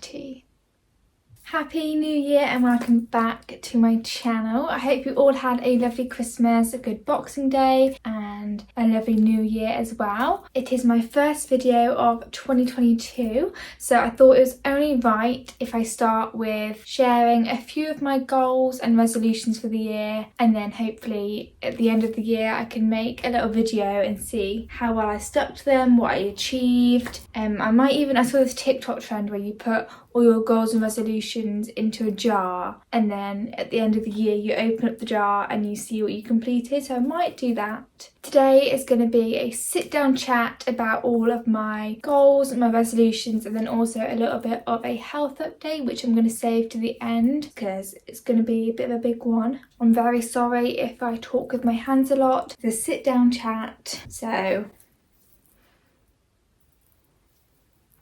tea. Happy New Year and welcome back to my channel. I hope you all had a lovely Christmas, a good Boxing Day and a lovely New Year as well. It is my first video of 2022, so I thought it was only right if I start with sharing a few of my goals and resolutions for the year, and then hopefully at the end of the year I can make a little video and see how well I stuck to them, what I achieved. I saw this TikTok trend where you put all your goals and resolutions into a jar, and then at the end of the year you open up the jar and you see what you completed, so I might do that. Today is going to be a sit down chat about all of my goals and my resolutions, and then also a little bit of a health update which I'm going to save to the end because it's going to be a bit of a big one. I'm very sorry if I talk with my hands a lot. It's a sit down chat, so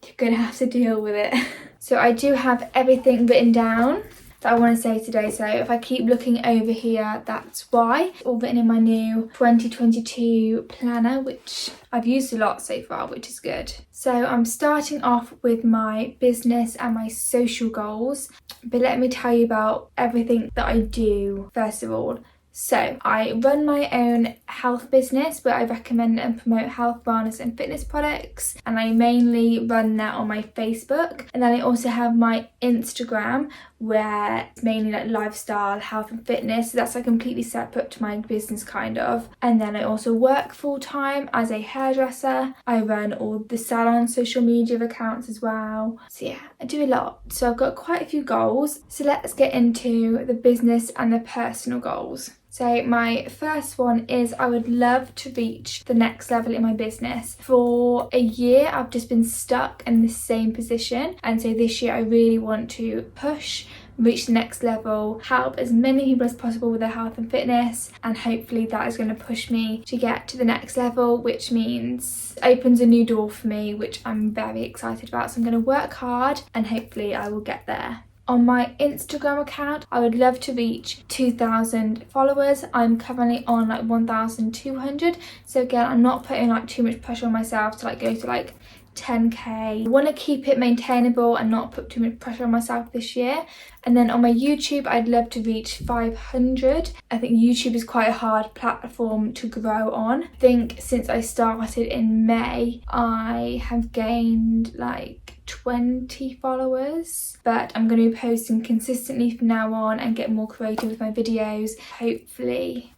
you're going to have to deal with it. So I do have everything written down that I want to say today, so if I keep looking over here, that's why. It's all written in my new 2022 planner, which I've used a lot so far, which is good. So I'm starting off with my business and my social goals, but let me tell you about everything that I do first of all. So I run my own health business where I recommend and promote health, wellness and fitness products, and I mainly run that on my Facebook. And then I also have my Instagram where it's mainly like lifestyle, health and fitness, so that's like completely separate to my business kind of. And then I also work full time as a hairdresser. I run all the salon social media accounts as well. So yeah, I do a lot. So I've got quite a few goals. So let's get into the business and the personal goals. So my first one is I would love to reach the next level in my business. For a year I've just been stuck in the same position, and so this year I really want to push, reach the next level, help as many people as possible with their health and fitness, and hopefully that is going to push me to get to the next level, which means opens a new door for me, which I'm very excited about. So I'm going to work hard and hopefully I will get there. On my Instagram account, I would love to reach 2,000 followers. I'm currently on like 1,200. So again, I'm not putting like too much pressure on myself to like go to like 10k. I want to keep it maintainable and not put too much pressure on myself this year. And then on my YouTube, I'd love to reach 500. I think YouTube is quite a hard platform to grow on. I think since I started in May, I have gained like 20 followers, but I'm going to be posting consistently from now on and get more creative with my videos. Hopefully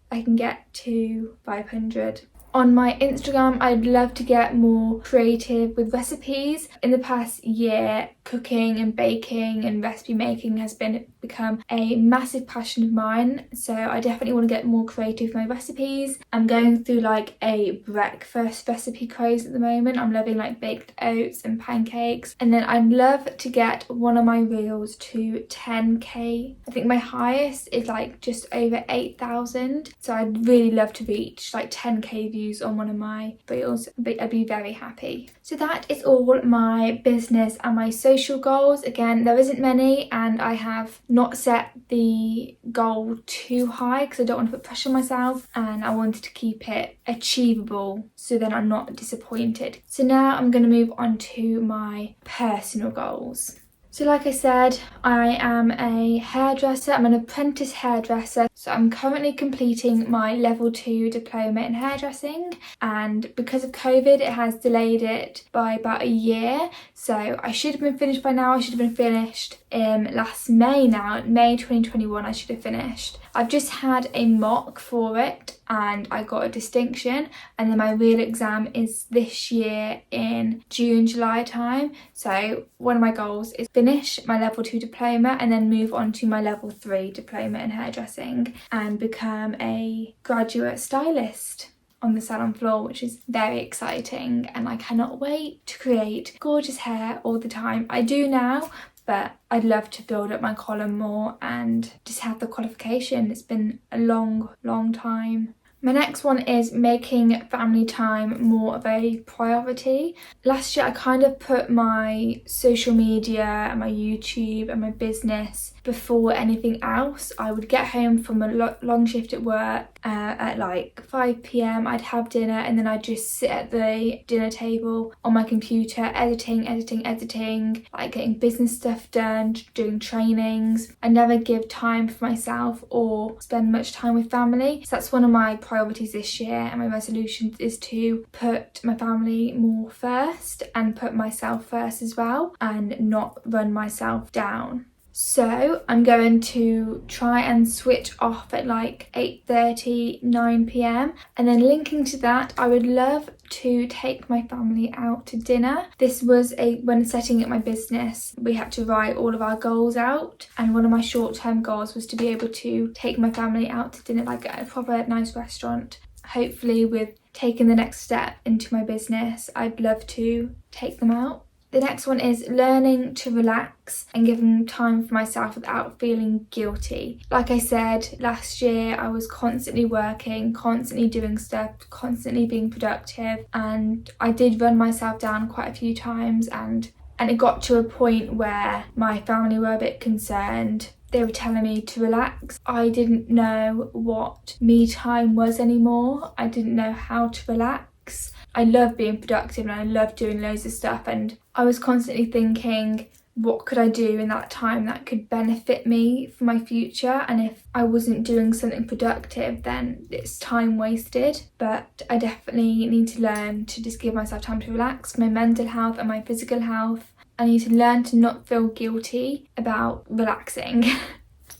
I can get to 500. On my Instagram, I'd love to get more creative with recipes. In the past year, cooking and baking and recipe making has become a massive passion of mine, so I definitely want to get more creative with my recipes. I'm going through like a breakfast recipe craze at the moment. I'm loving like baked oats and pancakes, and then I'd love to get one of my reels to 10k. I think my highest is like just over 8,000, so I'd really love to reach like 10k views on one of my reels. I'd be very happy. So that is all my business and my social goals. Again, there isn't many, and I have not set the goal too high because I don't want to put pressure on myself, and I wanted to keep it achievable so then I'm not disappointed. So now I'm going to move on to my personal goals. So like I said, I am a hairdresser. I'm an apprentice hairdresser. So I'm currently completing my level 2 diploma in hairdressing, and because of COVID it has delayed it by about a year. So I should have been finished by now. I should have been finished last May now. May 2021 I should have finished. I've just had a mock for it and I got a distinction, and then my real exam is this year in June, July time. So one of my goals is finish my level 2 diploma and then move on to my level 3 diploma in hairdressing and become a graduate stylist on the salon floor, which is very exciting, and I cannot wait to create gorgeous hair all the time. I do now, but I'd love to build up my column more and just have the qualification. It's been a long time. My next one is making family time more of a priority. Last year I kind of put my social media and my YouTube and my business before anything else. I would get home from a long shift at work at like 5 p.m. I'd have dinner and then I'd just sit at the dinner table on my computer editing, like getting business stuff done, doing trainings. I never give time for myself or spend much time with family. So that's one of my priorities this year, and my resolution is to put my family more first and put myself first as well and not run myself down. So I'm going to try and switch off at like 8:30, 9 p.m. and then linking to that, I would love to take my family out to dinner. This was when setting up my business, we had to write all of our goals out, and one of my short-term goals was to be able to take my family out to dinner, like at a proper nice restaurant. Hopefully with taking the next step into my business, I'd love to take them out. The next one is learning to relax and giving time for myself without feeling guilty. Like I said, last year I was constantly working, constantly doing stuff, constantly being productive, and I did run myself down quite a few times, and it got to a point where my family were a bit concerned. They were telling me to relax. I didn't know what me time was anymore. I didn't know how to relax. I love being productive and I love doing loads of stuff, and I was constantly thinking, what could I do in that time that could benefit me for my future? And if I wasn't doing something productive, then it's time wasted. But I definitely need to learn to just give myself time to relax, my mental health and my physical health. I need to learn to not feel guilty about relaxing.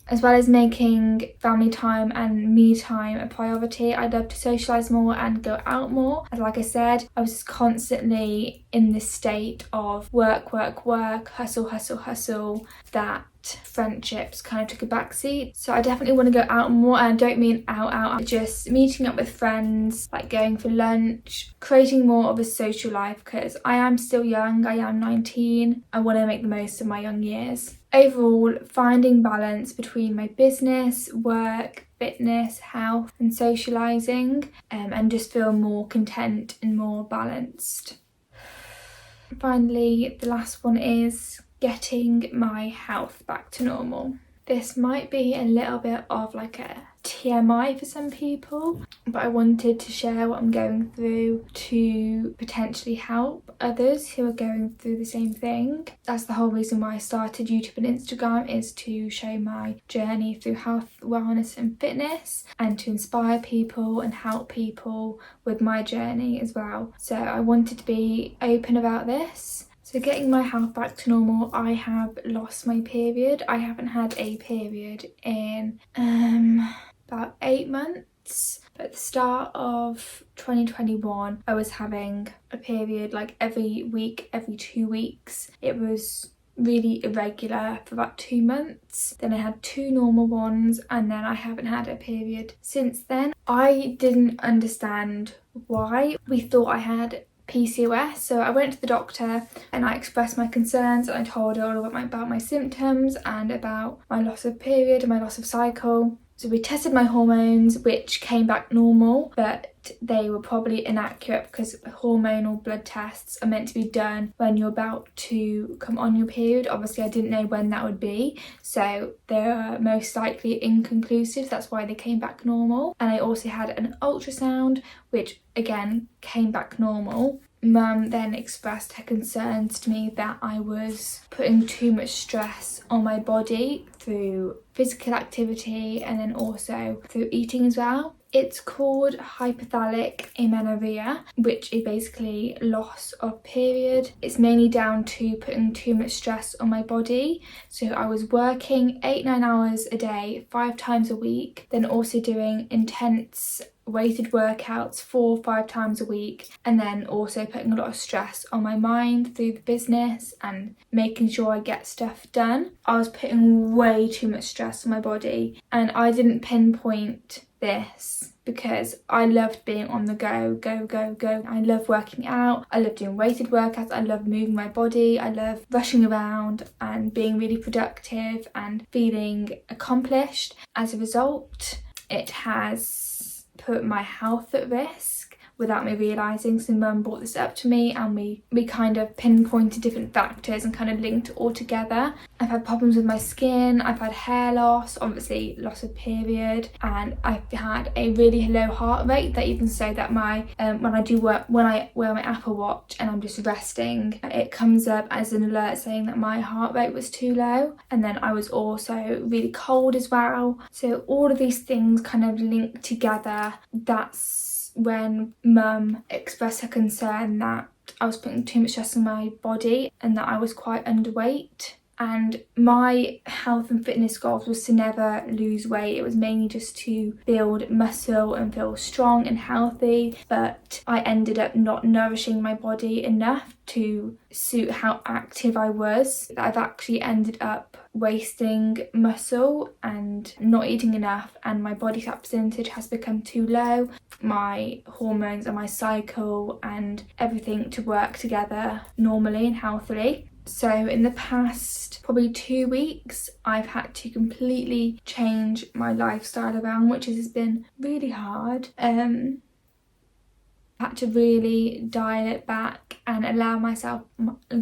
As well as making family time and me time a priority, I'd love to socialise more and go out more. As like I said, I was just constantly in this state of work, hustle, that friendships kind of took a backseat. So I definitely want to go out more, and I don't mean out, just meeting up with friends, like going for lunch, creating more of a social life, because I am still young, I am 19, I want to make the most of my young years. Overall, finding balance between my business, work, fitness, health and socialising, and just feel more content and more balanced. Finally, the last one is getting my health back to normal. This might be a little bit of like a TMI for some people, but I wanted to share what I'm going through to potentially help others who are going through the same thing. That's the whole reason why I started YouTube and Instagram, is to show my journey through health, wellness and fitness, and to inspire people and help people with my journey as well. So I wanted to be open about this. So getting my health back to normal, I have lost my period. I haven't had a period in about 8 months. But at the start of 2021, I was having a period like every week, every 2 weeks. It was really irregular for about 2 months. Then I had 2 normal ones, and then I haven't had a period since then. I didn't understand why. We thought I had PCOS, so I went to the doctor and I expressed my concerns, and I told her all about my symptoms and about my loss of period and my loss of cycle. So we tested my hormones, which came back normal, but they were probably inaccurate because hormonal blood tests are meant to be done when you're about to come on your period. Obviously I didn't know when that would be, so they're most likely inconclusive. That's why they came back normal. And I also had an ultrasound, which again came back normal. Mum then expressed her concerns to me that I was putting too much stress on my body through physical activity and then also through eating as well. It's called hypothalamic amenorrhea, which is basically loss of period. It's mainly down to putting too much stress on my body. So I was working 8-9 hours a day, 5 times a week, then also doing intense weighted workouts 4-5 times a week, and then also putting a lot of stress on my mind through the business and making sure I get stuff done. I was putting way too much stress on my body, and I didn't pinpoint this because I loved being on the go. I love working out, I love doing weighted workouts, I love moving my body, I love rushing around and being really productive and feeling accomplished. As a result, it has put my health at risk without me realising. So mum brought this up to me, and we kind of pinpointed different factors and kind of linked it all together. I've had problems with my skin, I've had hair loss, obviously loss of period, and I've had a really low heart rate. They even say that my when I wear my Apple Watch and I'm just resting, it comes up as an alert saying that my heart rate was too low. And then I was also really cold as well. So all of these things kind of linked together. That's when mum expressed her concern that I was putting too much stress on my body and that I was quite underweight. And my health and fitness goals was to never lose weight. It was mainly just to build muscle and feel strong and healthy. But I ended up not nourishing my body enough to suit how active I was. I've actually ended up wasting muscle and not eating enough, and my body fat percentage has become too low. My hormones and my cycle and everything to work together normally and healthily. So in the past probably 2 weeks, I've had to completely change my lifestyle around, which has been really hard. I had to really dial it back and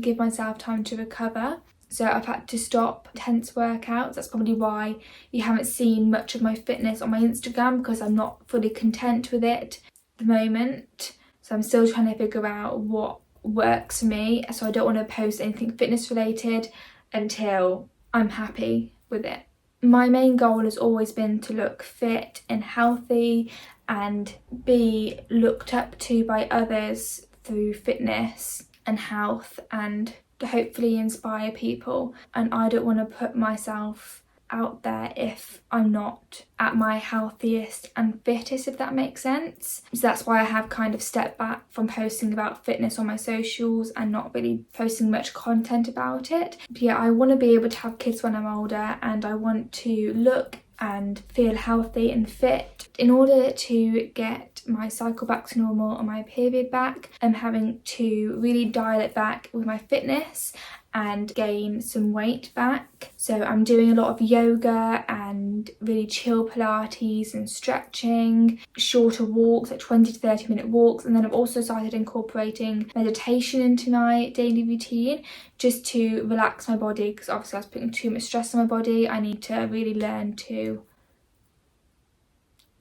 give myself time to recover. So I've had to stop intense workouts. That's probably why you haven't seen much of my fitness on my Instagram, because I'm not fully content with it at the moment. So I'm still trying to figure out what works for me. So I don't want to post anything fitness related until I'm happy with it. My main goal has always been to look fit and healthy and be looked up to by others through fitness and health, and to hopefully inspire people. And I don't want to put myself out there if I'm not at my healthiest and fittest, if that makes sense. So that's why I have kind of stepped back from posting about fitness on my socials and not really posting much content about it. But yeah, I want to be able to have kids when I'm older, and I want to look and feel healthy and fit. In order to get my cycle back to normal and my period back, I'm having to really dial it back with my fitness and gain some weight back. So I'm doing a lot of yoga and really chill Pilates and stretching, shorter walks, like 20 to 30 minute walks. And then I've also started incorporating meditation into my daily routine just to relax my body, because obviously I was putting too much stress on my body. I need to really learn to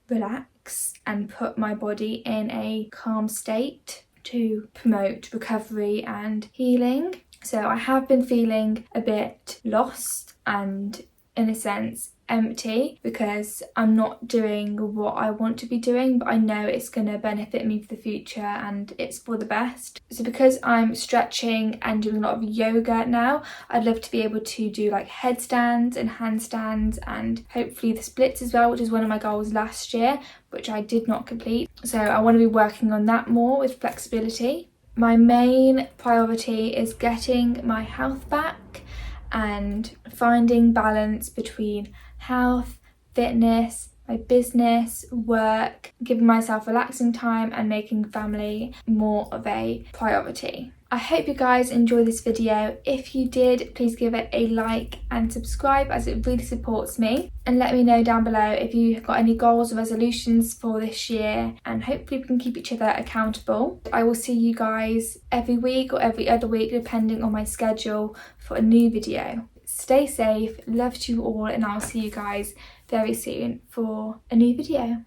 relax and put my body in a calm state to promote recovery and healing. So I have been feeling a bit lost and, in a sense, empty, because I'm not doing what I want to be doing, but I know it's going to benefit me for the future and it's for the best. So because I'm stretching and doing a lot of yoga now, I'd love to be able to do like headstands and handstands and hopefully the splits as well, which is one of my goals last year, which I did not complete. So I want to be working on that more with flexibility. My main priority is getting my health back and finding balance between health, fitness, my business, work, giving myself relaxing time and making family more of a priority. I hope you guys enjoyed this video. If you did, please give it a like and subscribe, as it really supports me. And let me know down below if you've got any goals or resolutions for this year, and hopefully we can keep each other accountable. I will see you guys every week or every other week, depending on my schedule, for a new video. Stay safe, love to you all, and I'll see you guys very soon for a new video.